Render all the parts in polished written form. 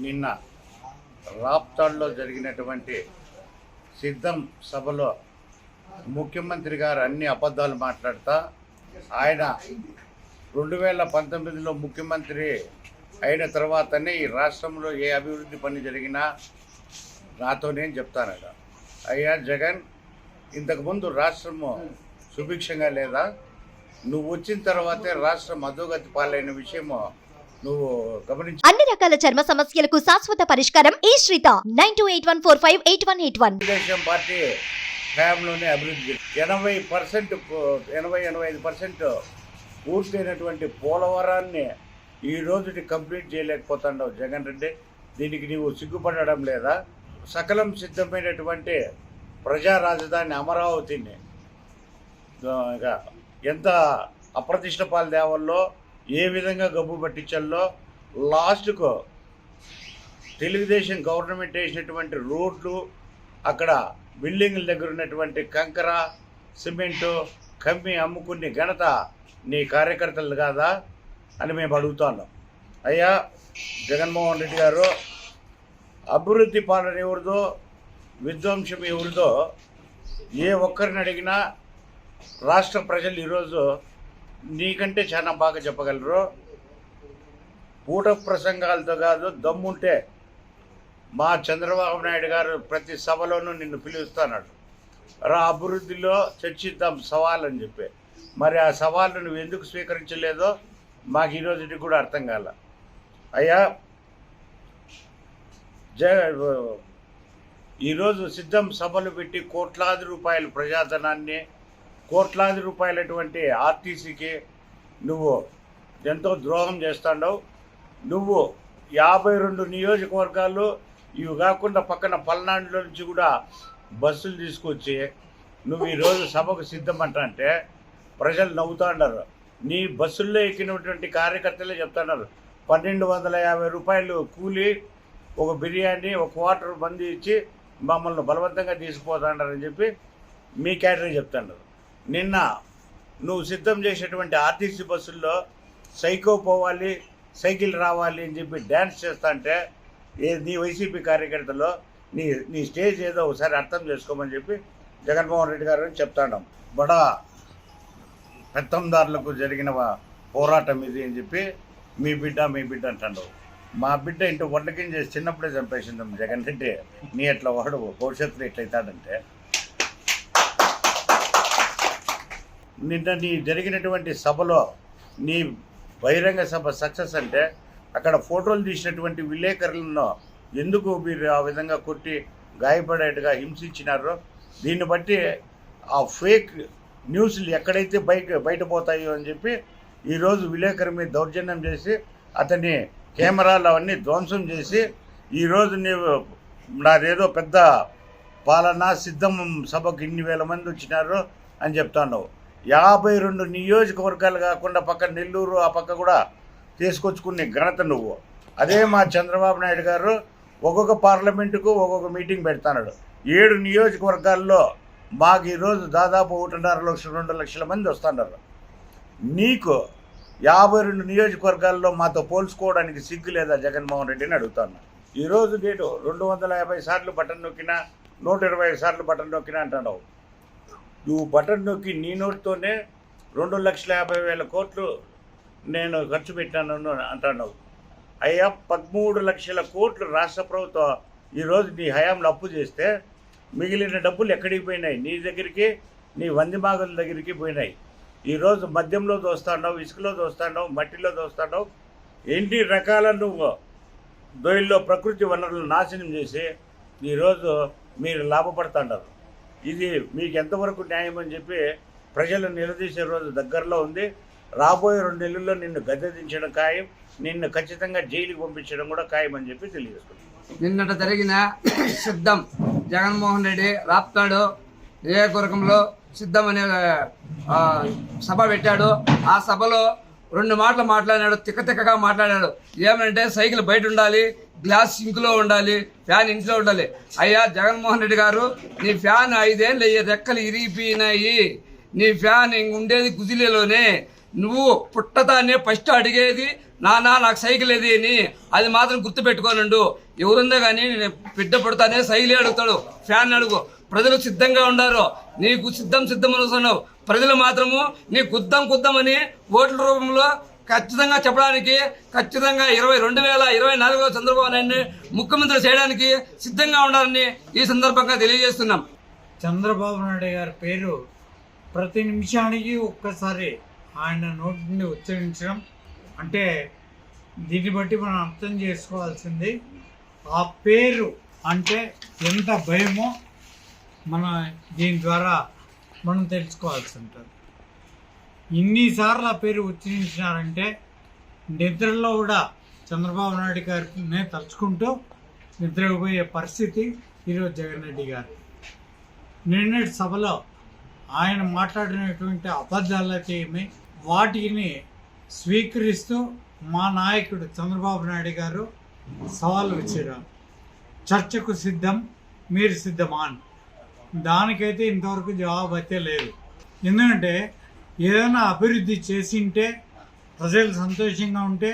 నిన్న రాప్తాడ్లో జరిగినటువంటి సిద్ధం సభలో ముఖ్యమంత్రి గారు అన్ని అబద్ధాలు మాట్లాడుతా ఆయన 2019లో ముఖ్యమంత్రి అయిన తర్వాతనే ఈ రాష్ట్రంలో ఏ అభివృద్ధి పని జరిగినా నాతో నేను చెప్తానట. అయ్యా జగన్, ఇంతకుముందు రాష్ట్రము సుభిక్షంగా లేదా? నువ్వు వచ్చిన తర్వాతే రాష్ట్రం అధోగతి పాలైన విషయము నువ్వు గమనించి అన్ని రకాల చర్మ సమస్యలకు శాశ్వత పరిష్కారం ఈ శ్రీత 9281458181. తెలుగుదేశం పార్టీ హయాంలోనే అభివృద్ధి 80-85% పూర్తయినటువంటి పోలవరాన్ని ఈ రోజుకి కంప్లీట్ చేయలేకపోతున్నావు జగన్ రెడ్డి. దీనికి నీవు సిగ్గుపడడం లేదా? సకలం సిద్ధమైనటువంటి ప్రజా రాజధాని అమరావతిని ఎంత అప్రతిష్ట పాలు తేవాలో, ఏ విధంగా గబ్బు పట్టించాలో, లాస్ట్కు తెలుగుదేశం గవర్నమెంట్ వేసినటువంటి రోడ్లు, అక్కడ బిల్డింగ్ల దగ్గర ఉన్నటువంటి కంకర సిమెంటు కమ్మి అమ్ముకునే ఘనత నీ కార్యకర్తలు కాదా అని మేము అడుగుతున్నాం. అయ్యా జగన్మోహన్ రెడ్డి గారు, అభివృద్ధి పాలన ఎవరిదో, విధ్వంసం ఎవరిదో ఏ ఒక్కరిని అడిగినా రాష్ట్ర ప్రజలు ఈరోజు నీకంటే చాలా బాగా చెప్పగలరు. పూట ప్రసంగాలతో కాదు, దమ్ముంటే మా చంద్రబాబు నాయుడు గారు ప్రతి సభలోనూ నిన్ను పిలుస్తున్నాడు, రా అభివృద్ధిలో చర్చిద్దాం సవాల్ అని చెప్పి. మరి ఆ సవాళ్ళు నువ్వు ఎందుకు స్వీకరించలేదో మాకు ఈరోజుకి కూడా అర్థం కాల. అయ్యా ఈరోజు సిద్ధం సభలు పెట్టి కోట్లాది రూపాయల ప్రజాధనాన్ని, కోట్లాది రూపాయలటువంటి ఆర్టీసీకి నువ్వు ఎంతో ద్రోహం చేస్తాండవు. నువ్వు 52 నియోజకవర్గాలు ఇవి కాకుండా పక్కన పల్నాడులో నుంచి కూడా బస్సులు తీసుకొచ్చి నువ్వు ఈరోజు సభకు సిద్ధమంటే ప్రజలు నవ్వుతాండారు. నీ బస్సుల్లో ఎక్కినటువంటి కార్యకర్తలే చెప్తున్నారు 1250 రూపాయలు కూలీ, ఒక బిర్యానీ, ఒక క్వార్టర్ మంది ఇచ్చి మమ్మల్ని బలవంతంగా తీసుకుపోతాడారని చెప్పి మీ క్యాటరీ చెప్తున్నారు. నిన్న నువ్వు సిద్ధం చేసేటువంటి ఆర్టీసీ బస్సుల్లో సైకో పోవాలి, సైకిల్ రావాలి అని చెప్పి డ్యాన్స్ చేస్తా అంటే నీ వైసీపీ కార్యకర్తలో నీ స్టేజ్ ఏదో ఒకసారి అర్థం చేసుకోమని చెప్పి జగన్మోహన్ రెడ్డి గారు చెప్తాం. బడా పెత్తందారులకు జరిగిన పోరాటం ఇది అని చెప్పి మీ బిడ్డ అంటాడు. మా బిడ్డ ఇంటూ వంటకం చేసి చిన్నప్పుడే చంపేసిందాం జగన్ రెడ్డి. నీ ఎట్లా వాడు భవిష్యత్తులో ఎట్లయితాడంటే, నిన్న నీ జరిగినటువంటి సభలో నీ బహిరంగ సభ సక్సెస్ అంటే అక్కడ ఫోటోలు తీసినటువంటి విలేకరులను ఎందుకు మీరు ఆ విధంగా కొట్టి గాయపడేట్టుగా హింసించినారో దీన్ని బట్టి ఆ ఫేక్ న్యూస్లు ఎక్కడైతే బయటపోతాయో అని చెప్పి ఈరోజు విలేకరు మీద దౌర్జన్యం చేసి అతని కెమెరాలు అవన్నీ ధ్వంసం చేసి ఈరోజు నీవు నాదేదో పెద్ద పాలన సిద్ధం సభకు ఇన్ని వేల మంది వచ్చినారు అని చెప్తాను. 52 నియోజకవర్గాలు కాకుండా పక్క నెల్లూరు ఆ పక్క కూడా తీసుకొచ్చుకునే ఘనత నువ్వు. అదే మా చంద్రబాబు నాయుడు గారు ఒక్కొక్క పార్లమెంటుకు ఒక్కొక్క మీటింగ్ పెడతాడు. 7 నియోజకవర్గాల్లో మాకు ఈరోజు దాదాపు 1.5 లక్షలు 2 లక్షల మంది వస్తున్నారు. నీకు 52 నియోజకవర్గాల్లో మాతో పోల్చుకోవడానికి సిగ్గు లేదా జగన్మోహన్ రెడ్డిని అడుగుతాను. ఈరోజు నేను 250 సార్లు బటన్ నొక్కినా, 120 సార్లు బటన్ నొక్కినా అంటున్నావు. నువ్వు బటన్ నొక్కి నీ నోటితోనే 2,50,000 కోట్లు నేను ఖర్చు పెట్టాను అంటున్నావు. అయ్యా 13 లక్షల కోట్లు రాష్ట్ర ప్రభుత్వం ఈరోజు నీ హయాంలో అప్పు చేస్తే మిగిలిన డబ్బులు ఎక్కడికి పోయినాయి? నీ దగ్గరికి, నీ వందిమాగుల దగ్గరికి పోయినాయి. ఈరోజు మద్యంలో దోస్తాండవు, ఇసుకలో దోస్తాండవు, మట్టిలో దోస్తాండవు, ఎన్ని రకాల నువ్వు దొయిల్లో ప్రకృతి వనరులను నాశనం చేసి ఈరోజు మీరు లాభపడుతున్నారు. ఇది మీకు ఎంతవరకు న్యాయం అని చెప్పి ప్రజలు నిలదీసే రోజు దగ్గరలో ఉంది. రాబోయే 2 నెలల్లో నిన్ను గద్దెదించడం ఖాయం, నిన్ను ఖచ్చితంగా జైలుకి పంపించడం కూడా ఖాయం అని చెప్పి తెలియజేస్తున్నాను. నిన్నట జరిగిన సిద్ధం జగన్మోహన్ రెడ్డి రాప్తాడు నియోజకవర్గంలో సిద్ధం అనే సభ పెట్టాడు. ఆ సభలో 2 మాటలు మాట్లాడాడు, తిక్కగా మాట్లాడాడు. ఏమంటే సైకిల్ బయట ఉండాలి, గ్లాస్ సింక్లో ఉండాలి, ఫ్యాన్ ఇంట్లో ఉండాలి. అయ్యా జగన్మోహన్ రెడ్డి గారు, నీ ఫ్యాన్ 5 ఏళ్ళు రెక్కలు ఇరిగిపోయినాయి. నీ ఫ్యాన్ ఉండేది గుదిలేలోనే. నువ్వు పుట్టదాన్నే ఫస్ట్ అడిగేది నాకు సైకిల్ ఏది అని అది మాత్రం గుర్తుపెట్టుకోనుండు. ఎవరుందో కానీ నేను బిడ్డ పడతానే సైకిల్ అడుగుతాడు, ఫ్యాన్ అడుగు. ప్రజలు సిద్ధంగా ఉన్నారు, నీకు సిద్ధం అనుకున్నావు. ప్రజలు మాత్రము నీ గుద్దామని ఓట్ల రూపంలో ఖచ్చితంగా చెప్పడానికి, ఖచ్చితంగా 2024లో చంద్రబాబు నాయుడిని ముఖ్యమంత్రి చేయడానికి సిద్ధంగా ఉండాలని ఈ సందర్భంగా తెలియజేస్తున్నాం. చంద్రబాబు నాయుడు గారి పేరు ప్రతి నిమిషానికి ఒక్కసారి ఆయన నోటి నుండి ఉచ్చరించడం అంటే దీన్ని బట్టి మనం అర్థం చేసుకోవాల్సింది ఆ పేరు అంటే ఎంత భయమో మనం దీని ద్వారా మనం తెలుసుకోవాల్సి ఉంటుంది. ఇన్నిసార్లు ఆ పేరు ఉచ్చరించినారంటే నిద్రలో కూడా చంద్రబాబు నాయుడు గారిని తలుచుకుంటూ నిద్రపోయే పరిస్థితి ఈరోజు జగన్ రెడ్డి గారు. నిన్నటి సభలో ఆయన మాట్లాడినటువంటి అబద్ధాలైతే ఏమి వాటిని స్వీకరిస్తూ మా నాయకుడు చంద్రబాబు నాయుడు గారు సవాలు విసిరారు. చర్చకు సిద్ధం, మీరు సిద్ధమా అని. దానికైతే ఇంతవరకు జవాబు అయితే లేదు. ఎందుకంటే ఏదైనా అభివృద్ధి చేసింటే ప్రజలు సంతోషంగా ఉంటే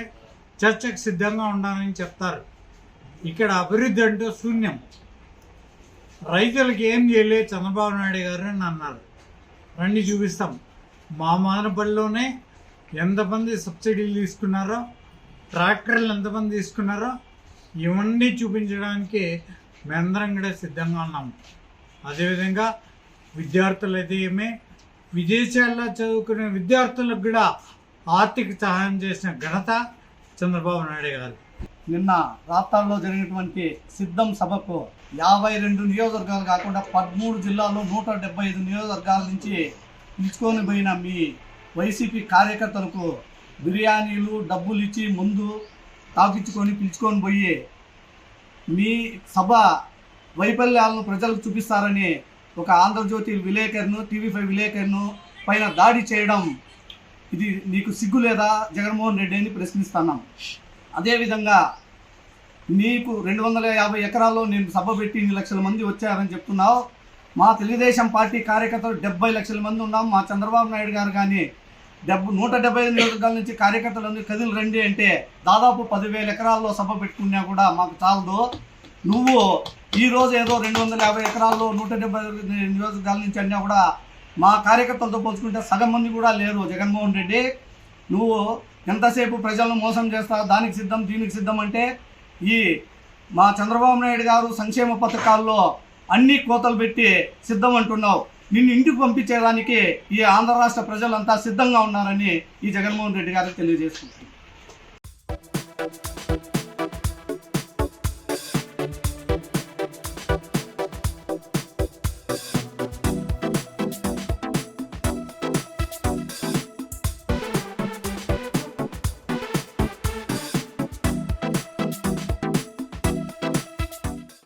చర్చకు సిద్ధంగా ఉండాలని చెప్తారు. ఇక్కడ అభివృద్ధి అంటే శూన్యం. రైతులకు ఏం చేయలేదు చంద్రబాబు నాయుడు గారు అని అన్నారు. రండి చూపిస్తాం. మా మదనపల్లిలోనే ఎంతమంది సబ్సిడీలు తీసుకున్నారో, ట్రాక్టర్లు ఎంతమంది తీసుకున్నారో ఇవన్నీ చూపించడానికి మేమందరం కూడా సిద్ధంగా ఉన్నాము. అదేవిధంగా విద్యార్థులైతే ఏమే విదేశాల్లో చదువుకునే విద్యార్థులకు కూడా ఆర్థిక సహాయం చేసిన ఘనత చంద్రబాబు నాయుడు గారు. నిన్న రాప్తాడులో జరిగినటువంటి సిద్ధం సభకు 52 నియోజకవర్గాలు కాకుండా 13 జిల్లాల్లో 175 నియోజకవర్గాల నుంచి పిలుచుకొని పోయిన మీ వైసీపీ కార్యకర్తలకు బిర్యానీలు డబ్బులు ఇచ్చి ముందు తాకించుకొని పిలుచుకొని పోయి మీ సభ వైఫల్యాలను ప్రజలకు చూపిస్తారని ఒక ఆంధ్రజ్యోతి విలేకరును, TV5 విలేకరును పైన దాడి చేయడం ఇది నీకు సిగ్గు లేదా జగన్మోహన్ రెడ్డి అని ప్రశ్నిస్తున్నాం. అదేవిధంగా నీకు 250 ఎకరాల్లో నేను సభ పెట్టి 2 లక్షల మంది వచ్చారని చెప్తున్నావు. మా తెలుగుదేశం పార్టీ కార్యకర్తలు 70 లక్షల మంది ఉన్నాం. మా చంద్రబాబు నాయుడు గారు కానీ 175 నియోజకవర్గాల నుంచి కార్యకర్తలు కదిలి రండి అంటే దాదాపు 10,000 ఎకరాల్లో సభ పెట్టుకున్నా కూడా మాకు చాలదు. నువ్వు ఈరోజు ఏదో 250 ఎకరాల్లో 170 నియోజకవర్గాల నుంచి అన్నా కూడా మా కార్యకర్తలతో పోల్చుకుంటే సగం మంది కూడా లేరు. జగన్మోహన్ రెడ్డి నువ్వు ఎంతసేపు ప్రజలను మోసం చేస్తావు, దానికి సిద్ధం దీనికి సిద్ధం అంటే ఈ మా చంద్రబాబు నాయుడు గారు సంక్షేమ పథకాల్లో అన్ని కోతలు పెట్టి సిద్ధం అంటున్నావు. నిన్ను ఇంటికి పంపించేదానికి ఈ ఆంధ్ర రాష్ట్ర ప్రజలంతా సిద్ధంగా ఉన్నారని ఈ జగన్మోహన్ రెడ్డి గారికి తెలియజేసుకుంటున్నాను.